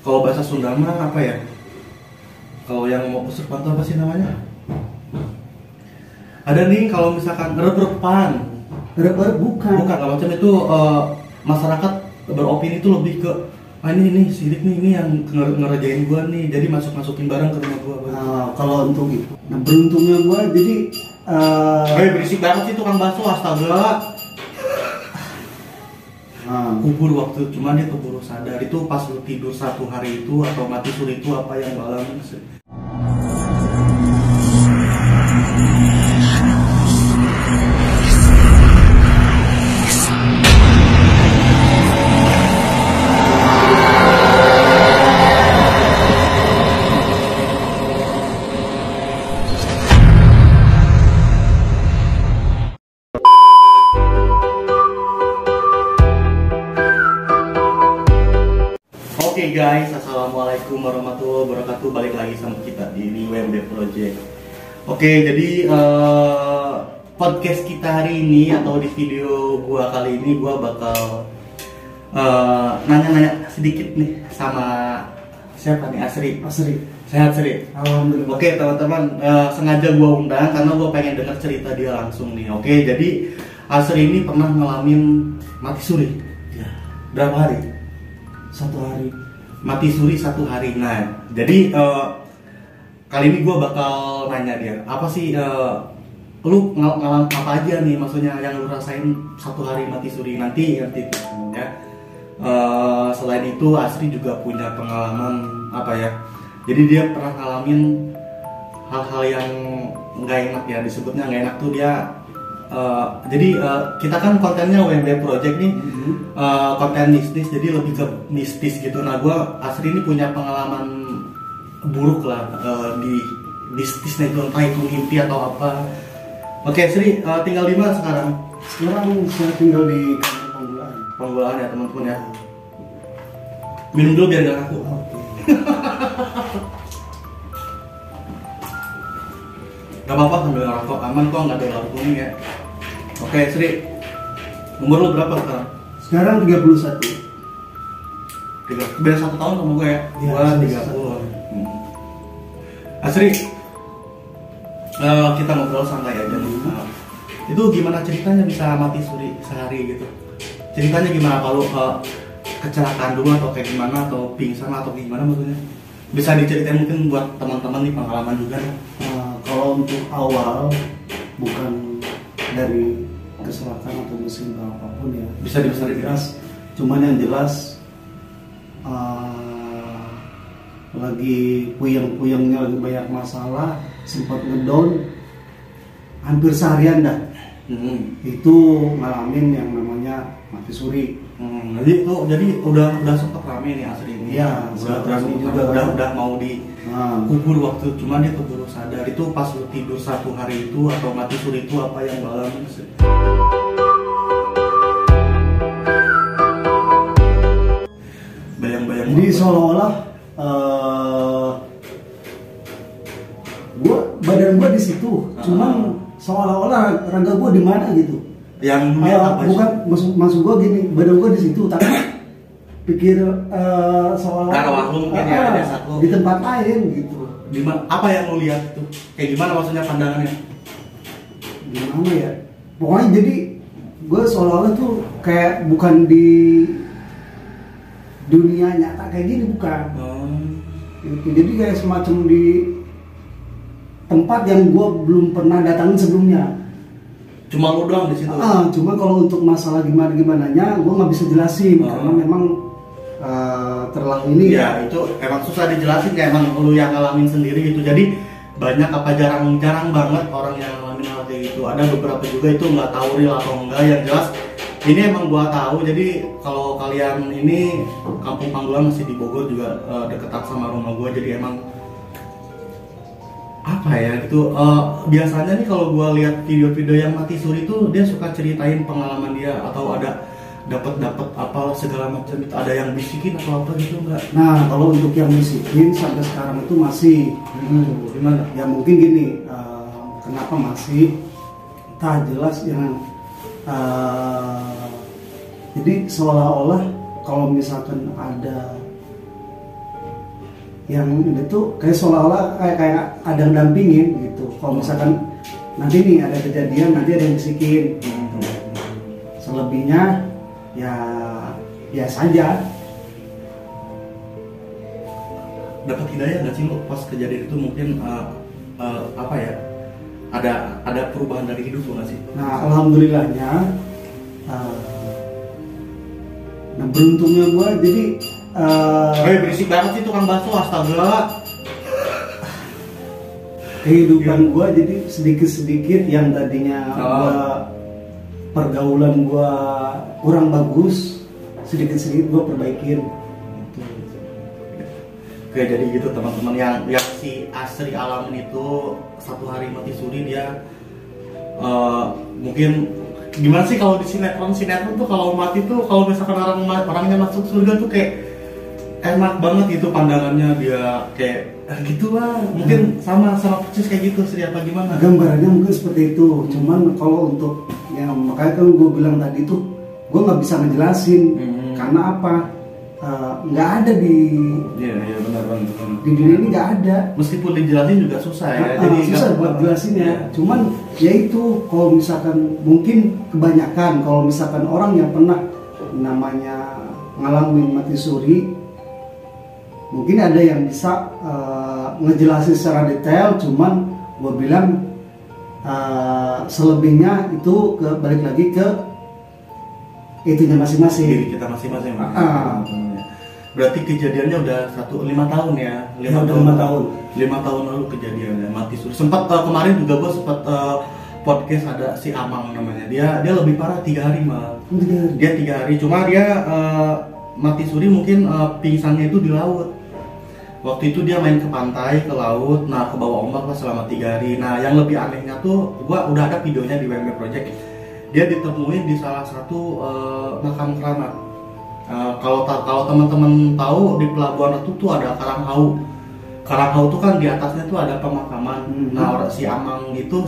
Kalau bahasa Sunda mah apa ya? Kalau yang mau kesurupan tuh apa sih namanya? Ada nih kalau misalkan rep-repan. Rep-rep bukan. Bukan, kalau macam itu masyarakat beropini itu lebih ke ini sirik nih, ini yang ngerjain gua nih, jadi masukin barang ke rumah gua. Kalau untuk itu, nah beruntungnya gua jadi berisik banget sih tukang bakso, astaga. Kubur waktu, cuman dia keburu sadar itu pas lu tidur 1 hari itu atau mati suri itu apa yang lu alami sih? Oke guys, assalamualaikum warahmatullahi wabarakatuh. Balik lagi sama kita di WMD Project. Oke, jadi podcast kita hari ini atau di video gua kali ini gua bakal nanya-nanya sedikit nih sama siapa nih? Asri. Sehat Sri? Alhamdulillah. Oke teman-teman, sengaja gua undang karena gua pengen dengar cerita dia langsung nih. Oke, jadi Asri ini pernah ngalamin mati suri. Ya. Berapa hari? 1 hari. Mati suri 1 hari. Nah, jadi kali ini gue bakal nanya dia, apa sih lu ngalamin apa aja nih, maksudnya yang lu rasain 1 hari mati suri nanti itu ya. Selain itu Asri juga punya pengalaman apa ya, jadi dia pernah ngalamin hal-hal yang nggak enak ya, disebutnya nggak enak tuh dia. Jadi kita kan kontennya WMD Project nih, konten mistis, jadi lebih ke mistis gitu. Nah, gue Asri ini punya pengalaman buruk lah di mistis, itu entah itu mimpi atau apa. Oke, Sri, tinggal di mana sekarang? Sekarang saya tinggal di kantor Panggulaan. Panggulaan ya teman-teman ya. Minum dulu biar gak kaku. Oke. Gak apa-apa sambil ngerokok, aman kok, nggak ada lampu kuning ya. Oke Sri, umur lu berapa sekarang? Sekarang 31. Beda 1 tahun sama gue ya? Iya, Gua 30. Asri, kita ngobrol santai aja nih. Itu gimana ceritanya bisa mati suri sehari gitu? Ceritanya gimana, kalau kecelakaan dulu atau kayak gimana, atau pingsan atau gimana maksudnya? Bisa diceritain mungkin buat teman-teman nih, pengalaman juga nih. Kalau untuk awal bukan dari kecelakaan atau musibah apapun ya. Bisa dibesarin jelas. Cuman yang jelas lagi puyeng-puyengnya, lagi banyak masalah, sempat ngedown hampir seharian dah. Itu ngalamin yang namanya mati suri. Jadi udah sempat rame nih Asri ini. Iya, udah rame juga. Udah mau dikubur waktu, cuman dia keburu sadar itu pas lu tidur 1 hari itu atau mati suri itu apa yang lu alami sih? Bayang-bayang. Jadi seolah-olah badan gua di situ, cuman seolah-olah raga gua di mana gitu. Yang bukan maksud gua gini, badan gua di situ, tapi pikir seolah-olah arwah lu mungkin ya ada satu di tempat lain gitu. Apa yang lu lihat tuh? Kayak gimana maksudnya pandangannya? Gimana ya? Pokoknya jadi gua seolah-olah tuh kayak bukan di dunia nyata kayak gini, bukan. Gitu. Jadi kayak semacam di tempat yang gue belum pernah datangin sebelumnya. Cuma lu doang di situ. Cuma kalau untuk masalah gimana-gimananya gue nggak bisa jelasin karena memang terlalu ini. Ya itu emang susah dijelasin, kayak emang lu yang ngalamin sendiri gitu. Jadi banyak apa jarang banget orang yang ngalamin hal kayak gitu. Ada beberapa juga itu nggak tahu real atau enggak. Yang jelas ini emang gua tahu. Jadi kalau kalian ini kampung Panggulaan masih di Bogor juga, deketan sama rumah gua, jadi emang apa ya gitu. Biasanya nih kalau gua lihat video-video yang mati suri itu dia suka ceritain pengalaman dia atau ada dapat apa segala macam itu, ada yang bisikin atau apa gitu enggak? Nah, kalau untuk yang bisikin sampai sekarang itu masih gimana? Ya mungkin gini, kenapa masih tak jelas yang jadi seolah-olah kalau misalkan ada yang itu tuh kayak seolah-olah kayak ada yang dampingin gitu. Kalau misalkan nanti nih ada kejadian, nanti ada yang bisikin. Selebihnya ya biasa aja. Dapat hidayah nggak sih lo pas kejadian itu mungkin apa ya? Ada perubahan dari hidup lo nggak sih? Nah, alhamdulillahnya, nah beruntungnya gue jadi berisik banget sih tukang bakso, astaga. Kehidupan gue jadi sedikit-sedikit yang tadinya pergaulan gue kurang bagus, sedikit-sedikit gue perbaikin. Oke, jadi gitu teman-teman, yang si Asri alamin itu satu hari mati suri dia mungkin gimana sih kalau di sinetron tuh kalau mati tuh kalau misalkan orangnya masuk surga tuh kayak enak banget gitu pandangannya, dia kayak gitulah, mungkin sama persis kayak gitu Sri, apa gimana? Gambarannya mungkin seperti itu, cuman kalau untuk yang makanya kan gue bilang tadi tuh gue nggak bisa ngejelasin karena apa, nggak ada di benar. Di dunia ini nggak ada, meskipun dijelasin juga susah ya, jadi susah buat jelasinnya. Cuman ya itu, kalau misalkan mungkin kebanyakan kalau misalkan orang yang pernah namanya ngalamin mati suri, mungkin ada yang bisa ngejelasin secara detail. Cuman gue bilang selebihnya itu balik lagi ke itunya masing-masing, diri kita masing-masing. Berarti kejadiannya udah 5 tahun ya? 5 tahun lalu kejadiannya mati suri. Sempat kemarin juga gue sempat podcast ada si Amang namanya, dia lebih parah 3 hari malah. Dia 3 hari, cuma dia mati suri mungkin pingsannya itu di laut. Waktu itu dia main ke pantai, ke laut, nah ke bawah ombak lah selama 3 hari. Nah yang lebih anehnya tuh, gua udah ada videonya di WMB Project. Dia ditemuin di salah satu makam keramat. Kalau teman-teman tahu di Pelabuhan Ratu tuh ada Karanghau. Karanghau tuh kan di atasnya tuh ada pemakaman. Nah si Amak itu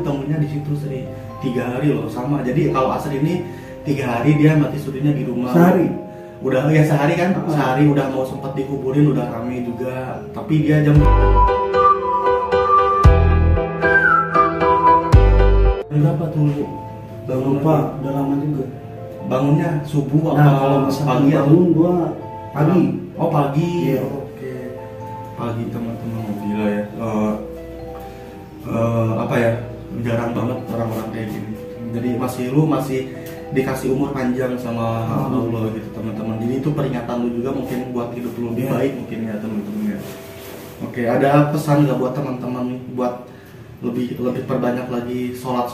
ditemuinya di situ Sri. 3 hari loh sama. Jadi kalau Asri ini 3 hari dia mati surinya di rumah. Sehari? Udah ya sehari kan, sehari udah mau sempat dikuburin, udah rame juga, tapi dia jam berapa tuh bangun? Lupa, udah lama juga. Bangunnya subuh Nah, apa kalau misalkan pagi? bangun gua pagi. Oh pagi. Iya. Oke. Pagi teman-teman, gila ya. Apa ya? Jarang banget orang-orang kayak gini. Jadi masih dikasih umur panjang sama Allah gitu teman-teman. Jadi itu peringatan lu juga mungkin buat hidup lu lebih baik mungkin ya teman-teman ya. Oke, ada pesan nggak buat teman-teman nih buat lebih perbanyak lagi sholat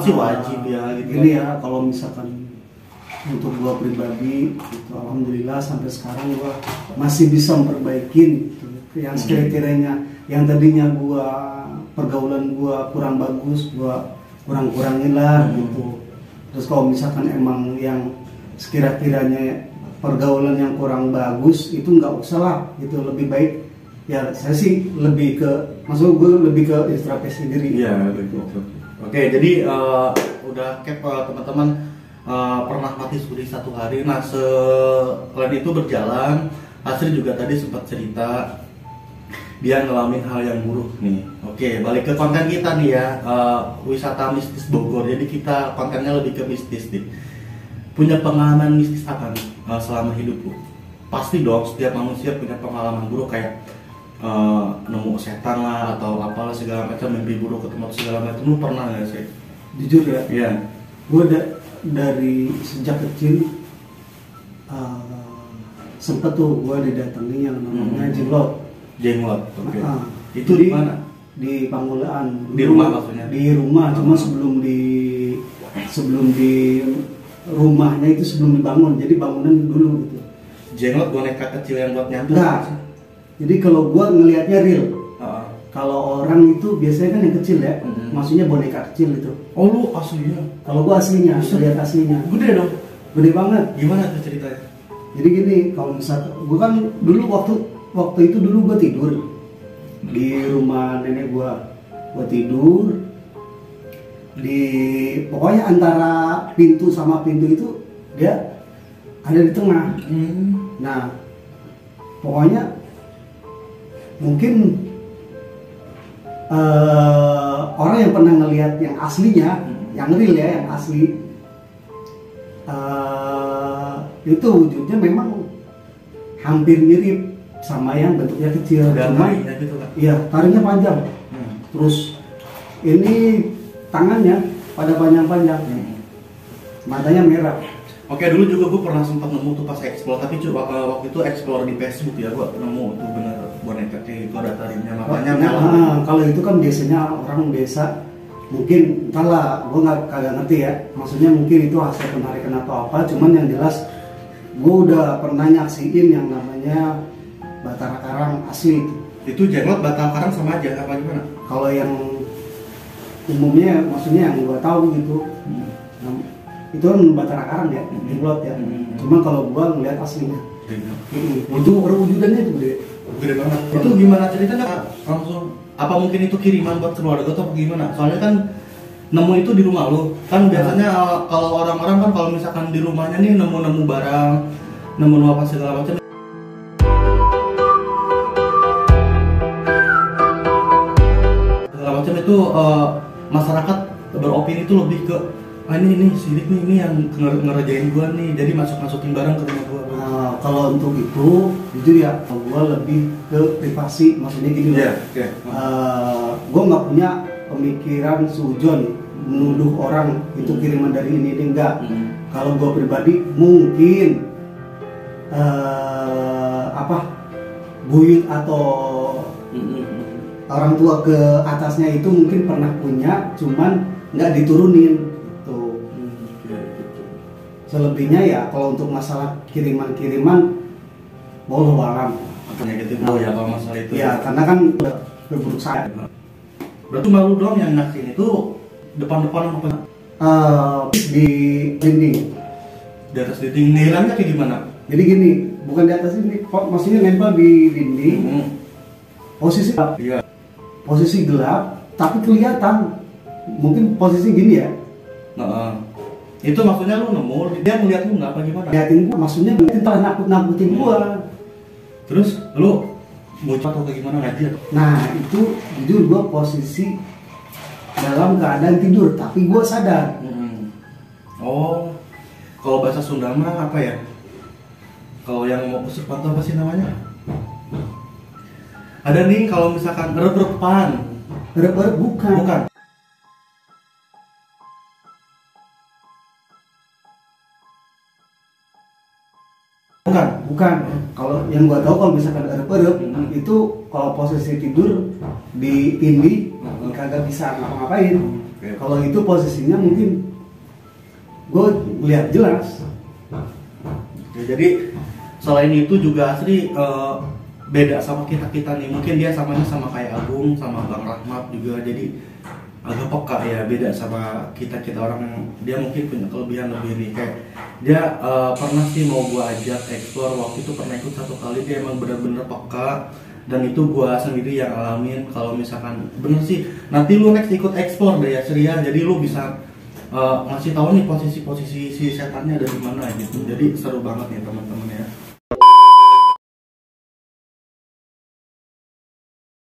sih wajib ya gitu. Ini ya, kalau misalkan untuk gua pribadi itu alhamdulillah sampai sekarang gua masih bisa memperbaiki gitu. Yang sekiranya yang tadinya gua pergaulan gua kurang bagus, gua kurang-kurangin lah gitu. Terus kalau misalkan emang yang sekira-kiranya pergaulan yang kurang bagus itu nggak usah lah gitu, lebih baik ya saya sih lebih ke, maksud gue lebih ke introspeksi diri. Iya betul. Oke, jadi udah teman-teman pernah mati suri 1 hari. Nah selain itu berjalan, Asri juga tadi sempat cerita dia ngalamin hal yang buruk nih. Oke, balik ke konten kita nih ya, wisata mistis Bogor. Jadi kita kontennya lebih ke mistis nih. Punya pengalaman mistis apa nih selama hidupku? Pasti dong, setiap manusia punya pengalaman buruk kayak nemu setan lah atau apalah segala macam, mimpi buruk ketemu segala macam. Lu pernah nggak sih? Jujur ya, Iya. gue dari sejak kecil sempet tuh gue didatangi yang namanya Jenglot, oke. Itu di mana? Di Panggulaan. Di rumah maksudnya? Di rumah, cuma sebelum di rumahnya itu sebelum dibangun, jadi bangunan dulu gitu. Jenglot boneka kecil yang buat nyambung? Enggak. Jadi kalau gua ngelihatnya real. Kalau orang itu biasanya kan yang kecil ya, maksudnya boneka kecil itu. Oh lu aslinya? Kalau gua aslinya, lihat aslinya. Gede dong? Gede banget. Gimana tuh ceritanya? Jadi gini, kalau misalkan gua kan dulu waktu itu dulu gua tidur di rumah nenek gua tidur di, pokoknya antara pintu sama pintu itu dia ada di tengah. Nah pokoknya mungkin orang yang pernah ngelihat yang aslinya, yang real ya, yang asli, itu wujudnya memang hampir mirip sama yang bentuknya kecil, cuma gitu kan? iya taringnya panjang. Terus ini tangannya pada panjang-panjang, matanya merah. Oke, dulu juga gue pernah sempat nemu tuh pas explore, tapi coba waktu itu explore di Facebook ya, gue nemu tuh bener boneka kayak gitu, ada taringnya, matanya merah. Kalau itu kan biasanya orang biasa, mungkin entahlah, gue kagak ngerti ya, maksudnya mungkin itu hasil penarikan atau apa, cuman yang jelas gue udah pernah nyaksiin yang namanya Batara Karang asli. Itu jenglot batang karang sama aja apa gimana? Kalau yang umumnya, maksudnya yang gue tahu gitu, itu kan Batara Karang ya, jenglot ya. Cuma kalau gue ngeliat aslinya, itu perwujudannya itu gede banget. Itu gimana ceritanya? Langsung apa mungkin itu kiriman buat keluarga atau gimana? Soalnya kan nemu itu di rumah lu. Kan biasanya kalau orang-orang kan kalau misalkan di rumahnya nih nemu barang, nemu apa segala macam. Segala macam itu masyarakat beropini itu lebih ke ini sirik nih, ini yang ngerjain gua nih, jadi masukin barang ke rumah gua. Kalau untuk itu jujur ya, gua lebih ke privasi, maksudnya gini loh. Gua nggak punya pemikiran sujon menuduh orang itu kiriman dari ini enggak. Kalau gua pribadi mungkin buyut atau orang tua ke atasnya itu mungkin pernah punya, cuman nggak diturunin. Selebihnya ya kalau untuk masalah kiriman-kiriman wallahu alam. Gitu ya kalau masalah itu. Ya karena kan berburu saya. Berarti malu dong yang ngasih itu depan-depan apa? Di dinding. Di atas dinding, nilainya kayak gimana? Jadi gini, bukan di atas dinding, maksudnya nempel di dinding. Posisi gelap. Iya. Posisi gelap, tapi kelihatan. Mungkin posisi gini ya. Itu maksudnya lu nemu, dia ngeliat lu nggak apa gimana? Liatin gua, maksudnya entah nakut-nakutin gua. Terus lu bocah atau kayak gimana ngaji atau? Nah itu jujur gua posisi dalam keadaan tidur, tapi gua sadar. Oh, kalau bahasa Sunda mah apa ya? Kalau yang mau kesurupan apa sih namanya? Ada nih kalau misalkan rep-repan. Rep-rep bukan. Bukan. Kalau yang gua tahu kalau misalkan erep-erep itu kalau posisi tidur di tindih kagak bisa ngapa-ngapain. Kalau itu posisinya mungkin gua lihat jelas. Jadi selain itu juga asli beda sama kita nih. Mungkin dia samanya sama kayak Agung sama Bang Rahmat juga. Jadi agak peka ya, beda sama kita orang yang dia mungkin punya kelebihan lebih nih. Kayak dia pernah sih mau gua ajak explore, waktu itu pernah ikut 1 kali, dia emang bener-bener peka dan itu gua sendiri yang alamin. Kalau misalkan bener sih nanti lu next ikut explore deh ya Surya, jadi lu bisa ngasih tahu nih posisi si setannya ada di mana gitu. Jadi seru banget nih teman-teman ya.